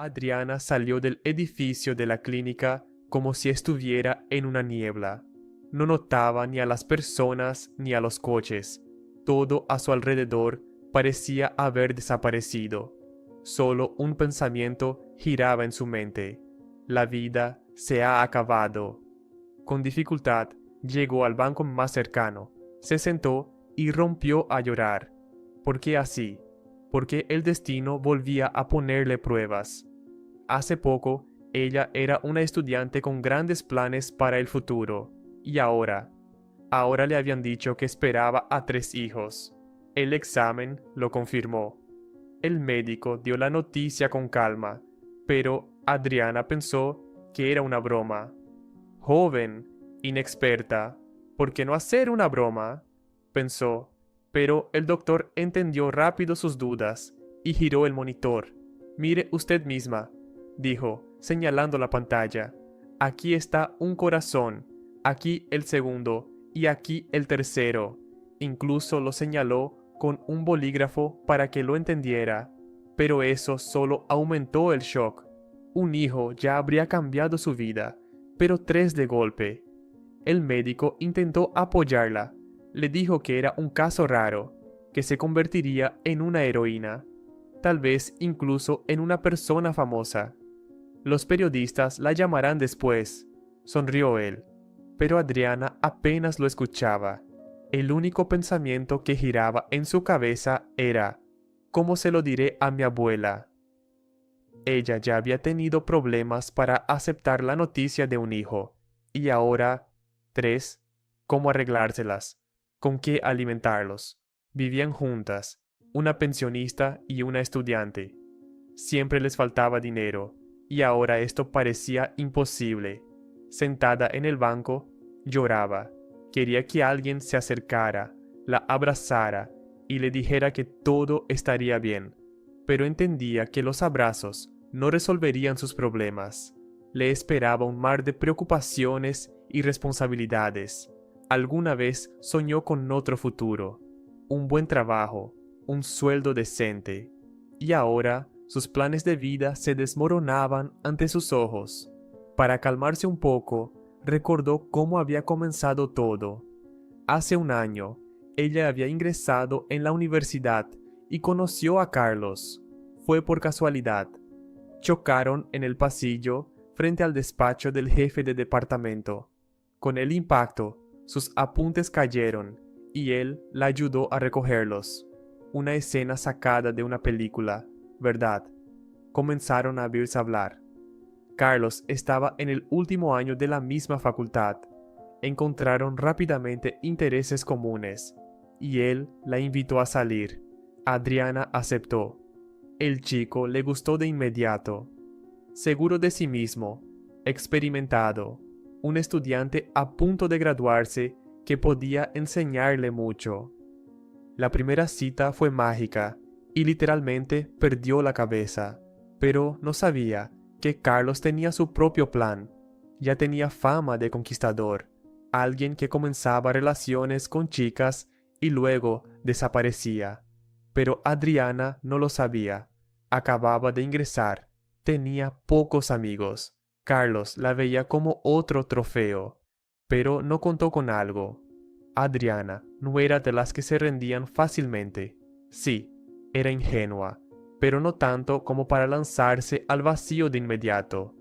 Adriana salió del edificio de la clínica como si estuviera en una niebla. No notaba ni a las personas ni a los coches. Todo a su alrededor parecía haber desaparecido. Solo un pensamiento giraba en su mente. La vida se ha acabado. Con dificultad llegó al banco más cercano, se sentó y rompió a llorar. ¿Por qué así? Porque el destino volvía a ponerle pruebas. Hace poco, ella era una estudiante con grandes planes para el futuro. Y ahora le habían dicho que esperaba a 3 hijos. El examen lo confirmó. El médico dio la noticia con calma, pero Adriana pensó que era una broma. Joven, inexperta, ¿por qué no hacer una broma? Pensó, pero el doctor entendió rápido sus dudas y giró el monitor. Mire usted misma, dijo, señalando la pantalla. Aquí está un corazón, aquí el segundo y aquí el tercero. Incluso lo señaló con un bolígrafo para que lo entendiera. Pero eso solo aumentó el shock. Un hijo ya habría cambiado su vida, pero 3 de golpe. El médico intentó apoyarla. Le dijo que era un caso raro, que se convertiría en una heroína, tal vez incluso en una persona famosa. Los periodistas la llamarán después, sonrió él, pero Adriana apenas lo escuchaba. El único pensamiento que giraba en su cabeza era, ¿cómo se lo diré a mi abuela? Ella ya había tenido problemas para aceptar la noticia de un hijo, y ahora, 3, ¿cómo arreglárselas? ¿Con qué alimentarlos? Vivían juntas, una pensionista y una estudiante. Siempre les faltaba dinero, y ahora esto parecía imposible. Sentada en el banco, lloraba. Quería que alguien se acercara, la abrazara y le dijera que todo estaría bien, pero entendía que los abrazos no resolverían sus problemas. Le esperaba un mar de preocupaciones y responsabilidades. Alguna vez soñó con otro futuro, un buen trabajo, un sueldo decente, y ahora sus planes de vida se desmoronaban ante sus ojos. Para calmarse un poco, recordó cómo había comenzado todo. Hace un año, ella había ingresado en la universidad y conoció a Carlos. Fue por casualidad. Chocaron en el pasillo frente al despacho del jefe de departamento. Con el impacto, sus apuntes cayeron y él la ayudó a recogerlos. Una escena sacada de una película, ¿verdad? Comenzaron a abrirse a hablar. Carlos estaba en el último año de la misma facultad. Encontraron rápidamente intereses comunes, y él la invitó a salir. Adriana aceptó. El chico le gustó de inmediato. Seguro de sí mismo, experimentado, un estudiante a punto de graduarse que podía enseñarle mucho. La primera cita fue mágica y literalmente perdió la cabeza, pero no sabía que Carlos tenía su propio plan. Ya tenía fama de conquistador, alguien que comenzaba relaciones con chicas y luego desaparecía. Pero Adriana no lo sabía. Acababa de ingresar, tenía pocos amigos. Carlos la veía como otro trofeo, pero no contó con algo. Adriana no era de las que se rendían fácilmente. Sí, era ingenua, pero no tanto como para lanzarse al vacío de inmediato.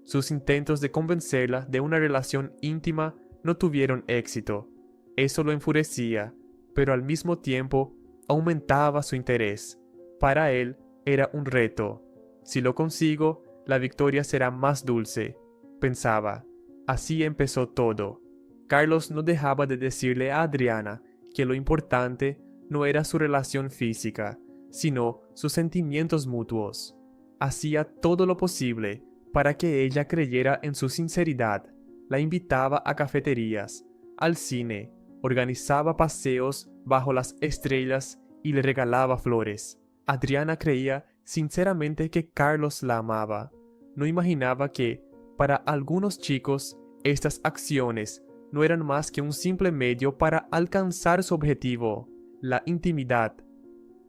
Sus intentos de convencerla de una relación íntima no tuvieron éxito. Eso lo enfurecía, pero al mismo tiempo aumentaba su interés. Para él era un reto. Si lo consigo, la victoria será más dulce, pensaba. Así empezó todo. Carlos no dejaba de decirle a Adriana que lo importante no era su relación física, sino sus sentimientos mutuos. Hacía todo lo posible para que ella creyera en su sinceridad. La invitaba a cafeterías, al cine, organizaba paseos bajo las estrellas y le regalaba flores. Adriana creía sinceramente que Carlos la amaba. No imaginaba que, para algunos chicos, estas acciones no eran más que un simple medio para alcanzar su objetivo, la intimidad.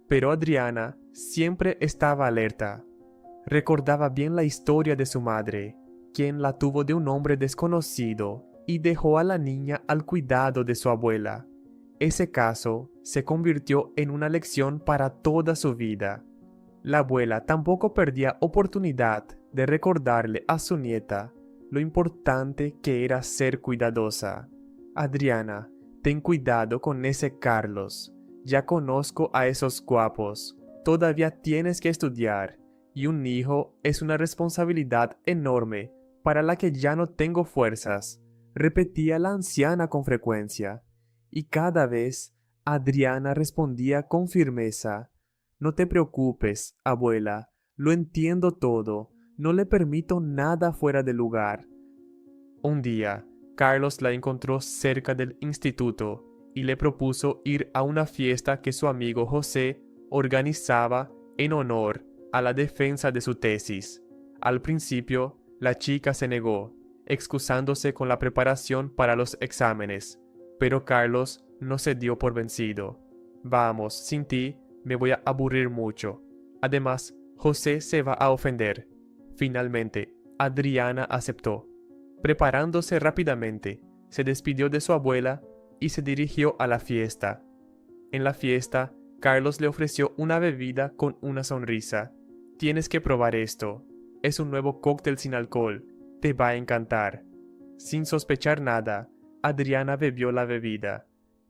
Pero Adriana siempre estaba alerta. Recordaba bien la historia de su madre, quien la tuvo de un hombre desconocido y dejó a la niña al cuidado de su abuela. Ese caso se convirtió en una lección para toda su vida. La abuela tampoco perdía oportunidad de recordarle a su nieta lo importante que era ser cuidadosa. Adriana, ten cuidado con ese Carlos. Ya conozco a esos guapos. Todavía tienes que estudiar, y un hijo es una responsabilidad enorme para la que ya no tengo fuerzas, repetía la anciana con frecuencia. Y cada vez Adriana respondía con firmeza: no te preocupes, abuela, lo entiendo todo, no le permito nada fuera de lugar. Un día, Carlos la encontró cerca del instituto y le propuso ir a una fiesta que su amigo José organizaba en honor a la defensa de su tesis. Al principio, la chica se negó, excusándose con la preparación para los exámenes, pero Carlos no se dio por vencido. Vamos, sin ti me voy a aburrir mucho. Además, José se va a ofender. Finalmente, Adriana aceptó. Preparándose rápidamente, se despidió de su abuela y se dirigió a la fiesta. En la fiesta, Carlos le ofreció una bebida con una sonrisa. Tienes que probar esto. Es un nuevo cóctel sin alcohol. Te va a encantar. Sin sospechar nada, Adriana bebió la bebida.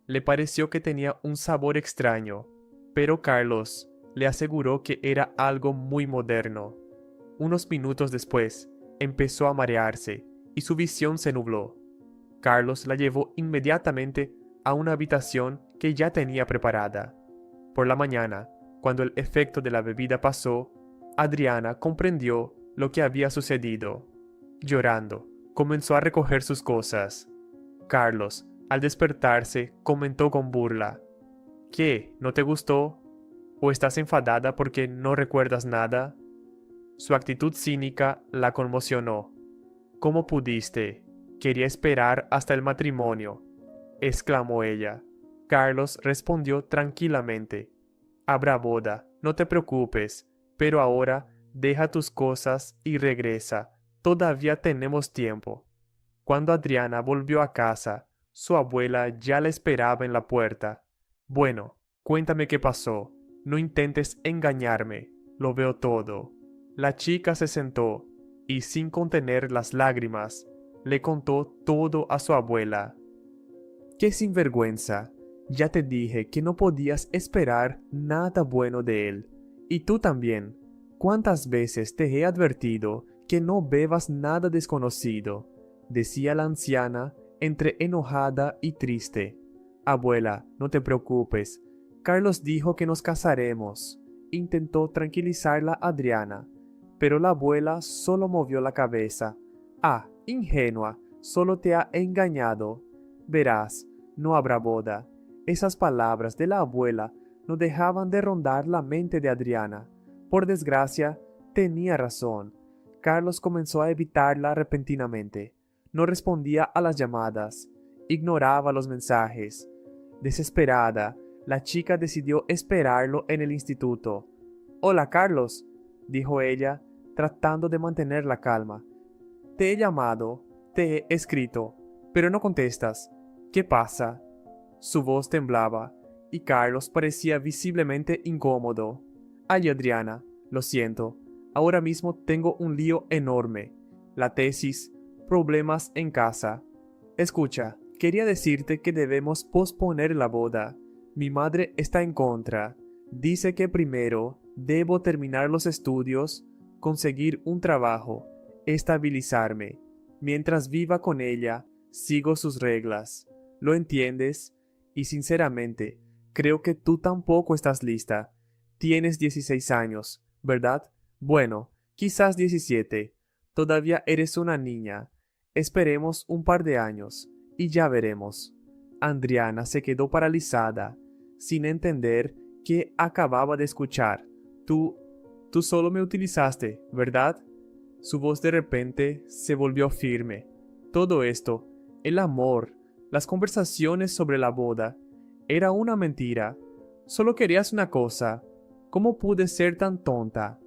Le pareció que tenía un sabor extraño, pero Carlos le aseguró que era algo muy moderno. Unos minutos después, empezó a marearse y su visión se nubló. Carlos la llevó inmediatamente a una habitación que ya tenía preparada. Por la mañana, cuando el efecto de la bebida pasó, Adriana comprendió lo que había sucedido. Llorando, comenzó a recoger sus cosas. Carlos, al despertarse, comentó con burla: ¿Qué? ¿No te gustó? ¿O estás enfadada porque no recuerdas nada? Su actitud cínica la conmocionó. ¿Cómo pudiste? Quería esperar hasta el matrimonio, exclamó ella. Carlos respondió tranquilamente: habrá boda, no te preocupes, pero ahora deja tus cosas y regresa, todavía tenemos tiempo. Cuando Adriana volvió a casa, su abuela ya la esperaba en la puerta. Bueno, cuéntame qué pasó, no intentes engañarme, lo veo todo. La chica se sentó y, sin contener las lágrimas, le contó todo a su abuela. ¡Qué sinvergüenza! Ya te dije que no podías esperar nada bueno de él. Y tú también. ¿Cuántas veces te he advertido que no bebas nada desconocido?, decía la anciana, entre enojada y triste. Abuela, no te preocupes. Carlos dijo que nos casaremos. Intentó tranquilizarla Adriana, pero la abuela solo movió la cabeza. Ah, ingenua, solo te ha engañado. Verás, no habrá boda. Esas palabras de la abuela no dejaban de rondar la mente de Adriana. Por desgracia, tenía razón. Carlos comenzó a evitarla repentinamente. No respondía a las llamadas. Ignoraba los mensajes. Desesperada, la chica decidió esperarlo en el instituto. «Hola, Carlos», dijo ella, tratando de mantener la calma. «Te he llamado, te he escrito, pero no contestas. ¿Qué pasa?». Su voz temblaba, y Carlos parecía visiblemente incómodo. «Ay, Adriana, lo siento. Ahora mismo tengo un lío enorme. La tesis, problemas en casa. Escucha, quería decirte que debemos posponer la boda. Mi madre está en contra. Dice que primero debo terminar los estudios, conseguir un trabajo, estabilizarme. Mientras viva con ella, sigo sus reglas. ¿Lo entiendes? Y sinceramente, creo que tú tampoco estás lista. Tienes 16 años, ¿verdad? Bueno, quizás 17. Todavía eres una niña. Esperemos un par de años, y ya veremos». Adriana se quedó paralizada, sin entender qué acababa de escuchar. Tú solo me utilizaste, ¿verdad? Su voz de repente se volvió firme. Todo esto, el amor, las conversaciones sobre la boda, era una mentira. Solo querías una cosa. ¿Cómo pude ser tan tonta?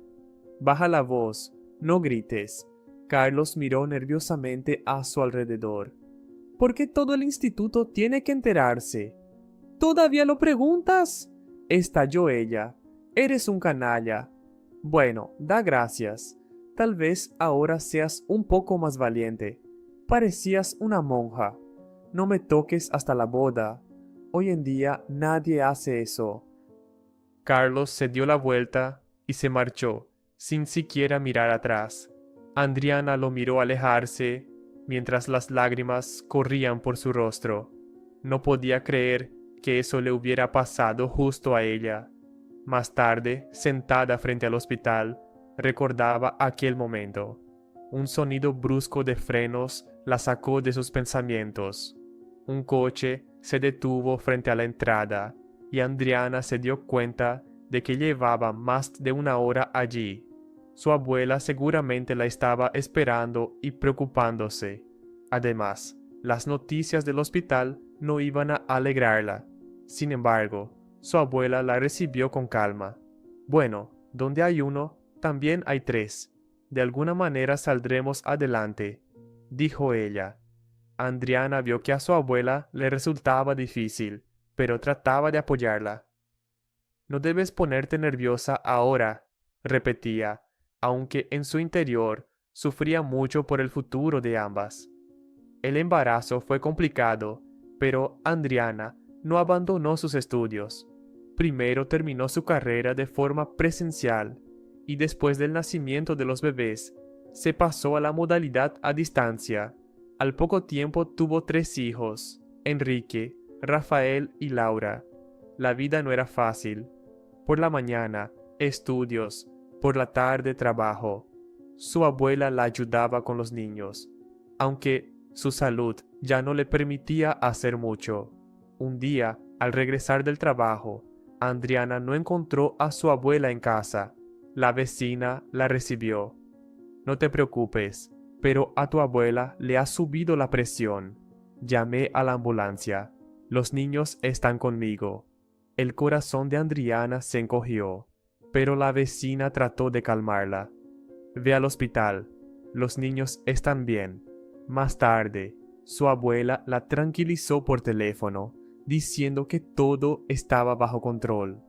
Baja la voz, no grites. Carlos miró nerviosamente a su alrededor. ¿Por qué todo el instituto tiene que enterarse? ¿Todavía lo preguntas? Estalló ella. Eres un canalla. Bueno, da gracias. Tal vez ahora seas un poco más valiente. Parecías una monja. No me toques hasta la boda. Hoy en día nadie hace eso. Carlos se dio la vuelta y se marchó, sin siquiera mirar atrás. Adriana lo miró alejarse, mientras las lágrimas corrían por su rostro. No podía creer que eso le hubiera pasado justo a ella. Más tarde, sentada frente al hospital, recordaba aquel momento. Un sonido brusco de frenos la sacó de sus pensamientos. Un coche se detuvo frente a la entrada y Adriana se dio cuenta de que llevaba más de una hora allí. Su abuela seguramente la estaba esperando y preocupándose. Además, las noticias del hospital no iban a alegrarla. Sin embargo, su abuela la recibió con calma. Bueno, donde hay uno, también hay tres. De alguna manera saldremos adelante, dijo ella. Adriana vio que a su abuela le resultaba difícil, pero trataba de apoyarla. No debes ponerte nerviosa ahora, repetía, aunque en su interior sufría mucho por el futuro de ambas. El embarazo fue complicado, pero Adriana no abandonó sus estudios. Primero terminó su carrera de forma presencial y después del nacimiento de los bebés, se pasó a la modalidad a distancia. Al poco tiempo tuvo 3 hijos, Enrique, Rafael y Laura. La vida no era fácil. Por la mañana, estudios, por la tarde trabajo. Su abuela la ayudaba con los niños, aunque su salud ya no le permitía hacer mucho. Un día, al regresar del trabajo, Adriana no encontró a su abuela en casa. La vecina la recibió. No te preocupes, pero a tu abuela le ha subido la presión. Llamé a la ambulancia. Los niños están conmigo. El corazón de Adriana se encogió, pero la vecina trató de calmarla. Ve al hospital. Los niños están bien. Más tarde, su abuela la tranquilizó por teléfono, diciendo que todo estaba bajo control.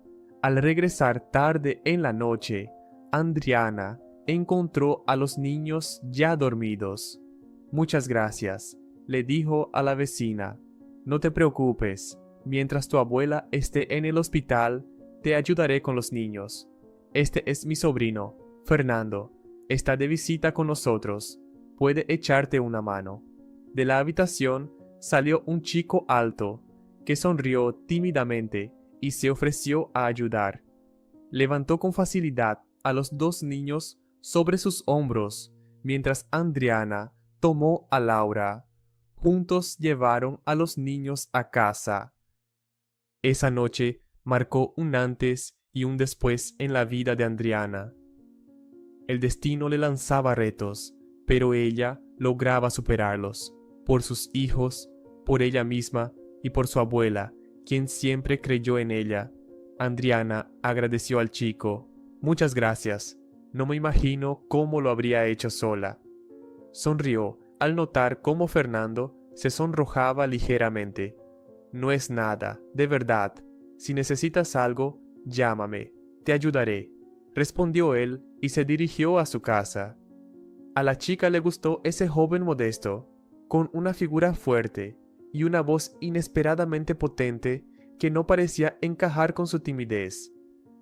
Al regresar tarde en la noche, Adriana encontró a los niños ya dormidos. Muchas gracias, le dijo a la vecina. No te preocupes, mientras tu abuela esté en el hospital, te ayudaré con los niños. Este es mi sobrino, Fernando. Está de visita con nosotros. Puede echarte una mano. De la habitación salió un chico alto, que sonrió tímidamente y se ofreció a ayudar. Levantó con facilidad a los 2 niños sobre sus hombros, mientras Adriana tomó a Laura. Juntos llevaron a los niños a casa. Esa noche marcó un antes y un después en la vida de Adriana. El destino le lanzaba retos, pero ella lograba superarlos, por sus hijos, por ella misma y por su abuela, quien siempre creyó en ella. Adriana agradeció al chico. Muchas gracias. No me imagino cómo lo habría hecho sola. Sonrió al notar cómo Fernando se sonrojaba ligeramente. No es nada, de verdad. Si necesitas algo, llámame. Te ayudaré, respondió él y se dirigió a su casa. A la chica le gustó ese joven modesto, con una figura fuerte y una voz inesperadamente potente que no parecía encajar con su timidez.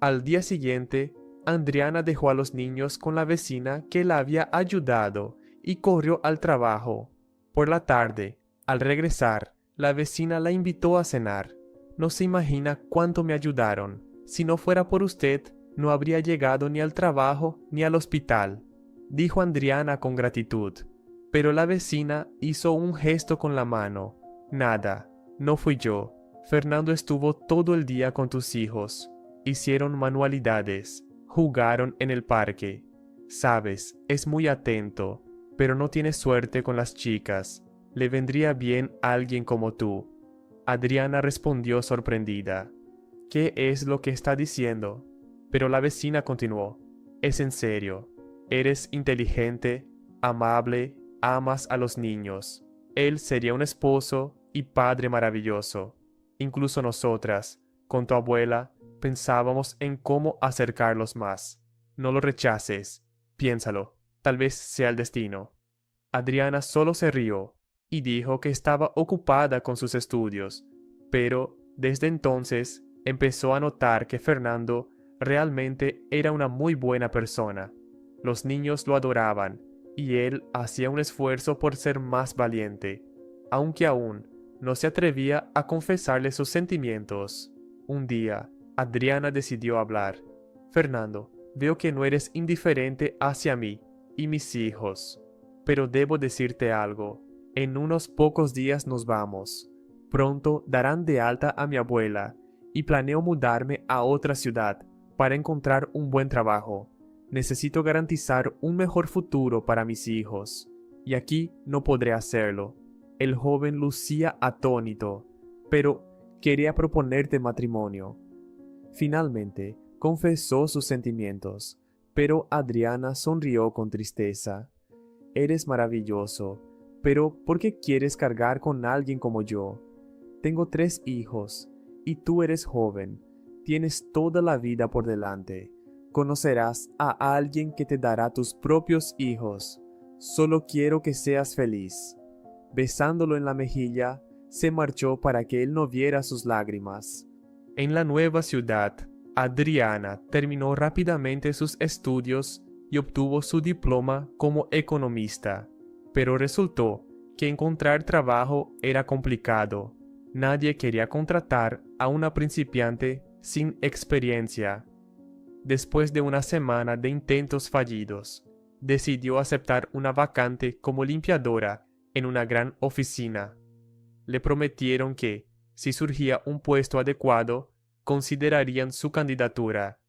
Al día siguiente, Adriana dejó a los niños con la vecina que la había ayudado y corrió al trabajo. Por la tarde, al regresar, la vecina la invitó a cenar. No se imagina cuánto me ayudaron. Si no fuera por usted, no habría llegado ni al trabajo ni al hospital, dijo Adriana con gratitud. Pero la vecina hizo un gesto con la mano. Nada, no fui yo. Fernando estuvo todo el día con tus hijos. Hicieron manualidades, jugaron en el parque. Sabes, es muy atento, pero no tiene suerte con las chicas. Le vendría bien alguien como tú. Adriana respondió sorprendida. ¿Qué es lo que está diciendo? Pero la vecina continuó. Es en serio. Eres inteligente, amable, amas a los niños. Él sería un esposo y padre maravilloso. Incluso nosotras, con tu abuela, pensábamos en cómo acercarlos más. No lo rechaces. Piénsalo. Tal vez sea el destino. Adriana solo se rió y dijo que estaba ocupada con sus estudios, pero desde entonces empezó a notar que Fernando realmente era una muy buena persona. Los niños lo adoraban y él hacía un esfuerzo por ser más valiente, aunque aún no se atrevía a confesarle sus sentimientos. Un día, Adriana decidió hablar. Fernando, veo que no eres indiferente hacia mí y mis hijos, pero debo decirte algo. En unos pocos días nos vamos. Pronto darán de alta a mi abuela y planeo mudarme a otra ciudad para encontrar un buen trabajo. Necesito garantizar un mejor futuro para mis hijos, y aquí no podré hacerlo. El joven lucía atónito, pero quería proponerte matrimonio. Finalmente, confesó sus sentimientos, pero Adriana sonrió con tristeza. Eres maravilloso, pero ¿por qué quieres cargar con alguien como yo? Tengo 3 hijos, y tú eres joven. Tienes toda la vida por delante. Conocerás a alguien que te dará tus propios hijos. Solo quiero que seas feliz. Besándolo en la mejilla, se marchó para que él no viera sus lágrimas. En la nueva ciudad, Adriana terminó rápidamente sus estudios y obtuvo su diploma como economista, pero resultó que encontrar trabajo era complicado. Nadie quería contratar a una principiante sin experiencia. Después de una semana de intentos fallidos, decidió aceptar una vacante como limpiadora en una gran oficina. Le prometieron que, si surgía un puesto adecuado, considerarían su candidatura.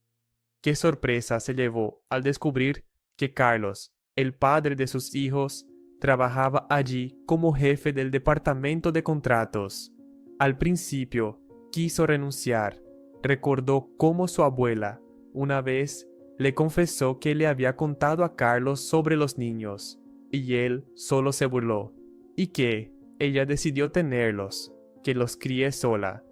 Qué sorpresa se llevó al descubrir que Carlos, el padre de sus hijos, trabajaba allí como jefe del departamento de contratos. Al principio quiso renunciar. Recordó cómo su abuela una vez le confesó que le había contado a Carlos sobre los niños, y él solo se burló, y que ella decidió tenerlos, que los críe sola.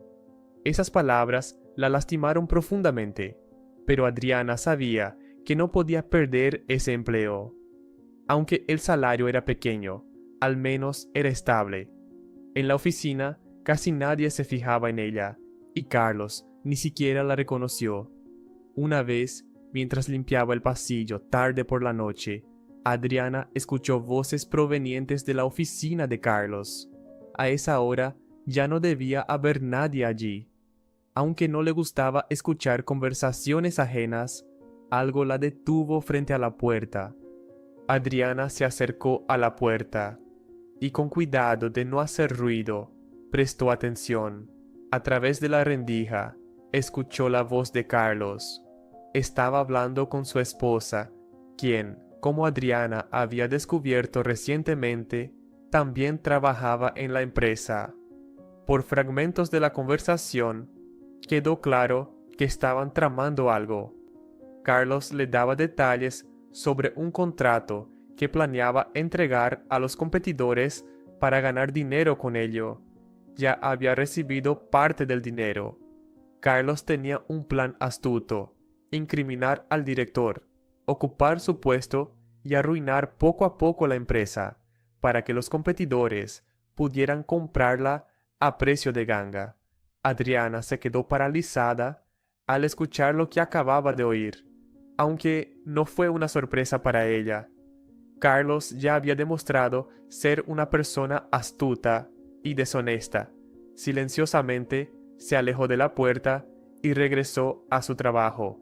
Esas palabras la lastimaron profundamente, pero Adriana sabía que no podía perder ese empleo. Aunque el salario era pequeño, al menos era estable. En la oficina casi nadie se fijaba en ella, y Carlos ni siquiera la reconoció. Una vez, mientras limpiaba el pasillo tarde por la noche, Adriana escuchó voces provenientes de la oficina de Carlos. A esa hora ya no debía haber nadie allí. Aunque no le gustaba escuchar conversaciones ajenas, algo la detuvo frente a la puerta. Adriana se acercó a la puerta y, con cuidado de no hacer ruido, prestó atención. A través de la rendija, escuchó la voz de Carlos. Estaba hablando con su esposa, quien, como Adriana había descubierto recientemente, también trabajaba en la empresa. Por fragmentos de la conversación, quedó claro que estaban tramando algo. Carlos le daba detalles sobre un contrato que planeaba entregar a los competidores para ganar dinero con ello. Ya había recibido parte del dinero. Carlos tenía un plan astuto: incriminar al director, ocupar su puesto y arruinar poco a poco la empresa, para que los competidores pudieran comprarla a precio de ganga. Adriana se quedó paralizada al escuchar lo que acababa de oír, aunque no fue una sorpresa para ella. Carlos ya había demostrado ser una persona astuta y deshonesta. Silenciosamente se alejó de la puerta y regresó a su trabajo.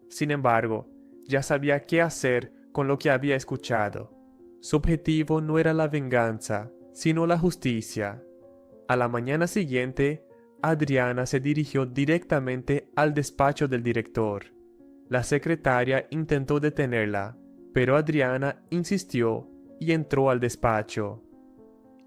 Sin embargo, ya sabía qué hacer con lo que había escuchado. Su objetivo no era la venganza, sino la justicia. A la mañana siguiente, Adriana se dirigió directamente al despacho del director. La secretaria intentó detenerla, pero Adriana insistió y entró al despacho.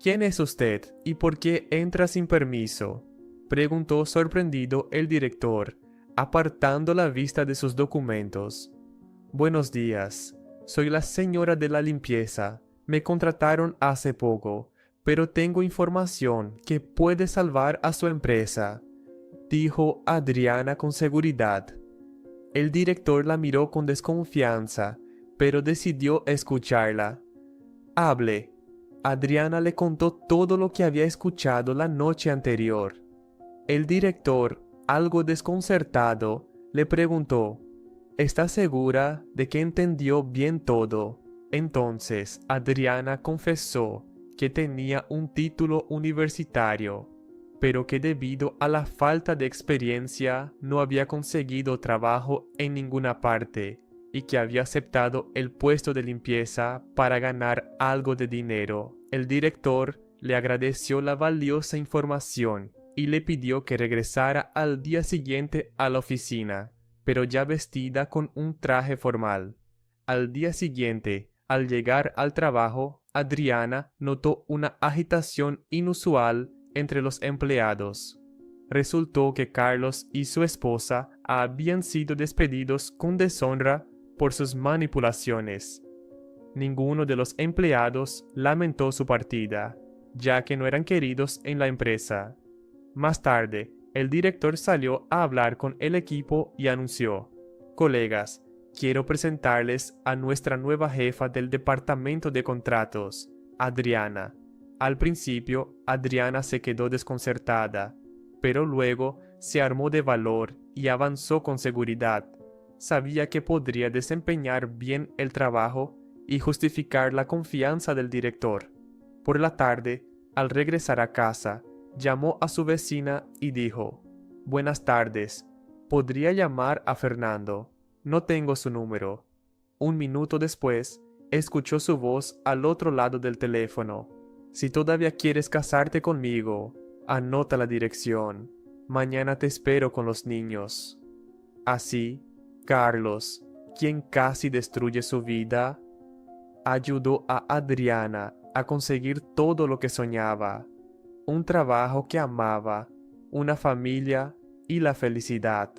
«¿Quién es usted y por qué entra sin permiso?», preguntó sorprendido el director, apartando la vista de sus documentos. Buenos días. Soy la señora de la limpieza. Me contrataron hace poco, pero tengo información que puede salvar a su empresa, dijo Adriana con seguridad. El director la miró con desconfianza, pero decidió escucharla. Hable. Adriana le contó todo lo que había escuchado la noche anterior. El director, algo desconcertado, le preguntó: ¿Está segura de que entendió bien todo? Entonces Adriana confesó que tenía un título universitario, pero que debido a la falta de experiencia no había conseguido trabajo en ninguna parte y que había aceptado el puesto de limpieza para ganar algo de dinero. El director le agradeció la valiosa información y le pidió que regresara al día siguiente a la oficina, pero ya vestida con un traje formal. Al día siguiente, al llegar al trabajo, Adriana notó una agitación inusual entre los empleados. Resultó que Carlos y su esposa habían sido despedidos con deshonra por sus manipulaciones. Ninguno de los empleados lamentó su partida, ya que no eran queridos en la empresa. Más tarde, el director salió a hablar con el equipo y anunció: «Colegas, quiero presentarles a nuestra nueva jefa del departamento de contratos, Adriana». Al principio, Adriana se quedó desconcertada, pero luego se armó de valor y avanzó con seguridad. Sabía que podría desempeñar bien el trabajo y justificar la confianza del director. Por la tarde, al regresar a casa, llamó a su vecina y dijo: «Buenas tardes, ¿podría llamar a Fernando? No tengo su número». Un minuto después, escuchó su voz al otro lado del teléfono: «Si todavía quieres casarte conmigo, anota la dirección. Mañana te espero con los niños». Así, Carlos, quien casi destruye su vida, ayudó a Adriana a conseguir todo lo que soñaba: un trabajo que amaba, una familia y la felicidad.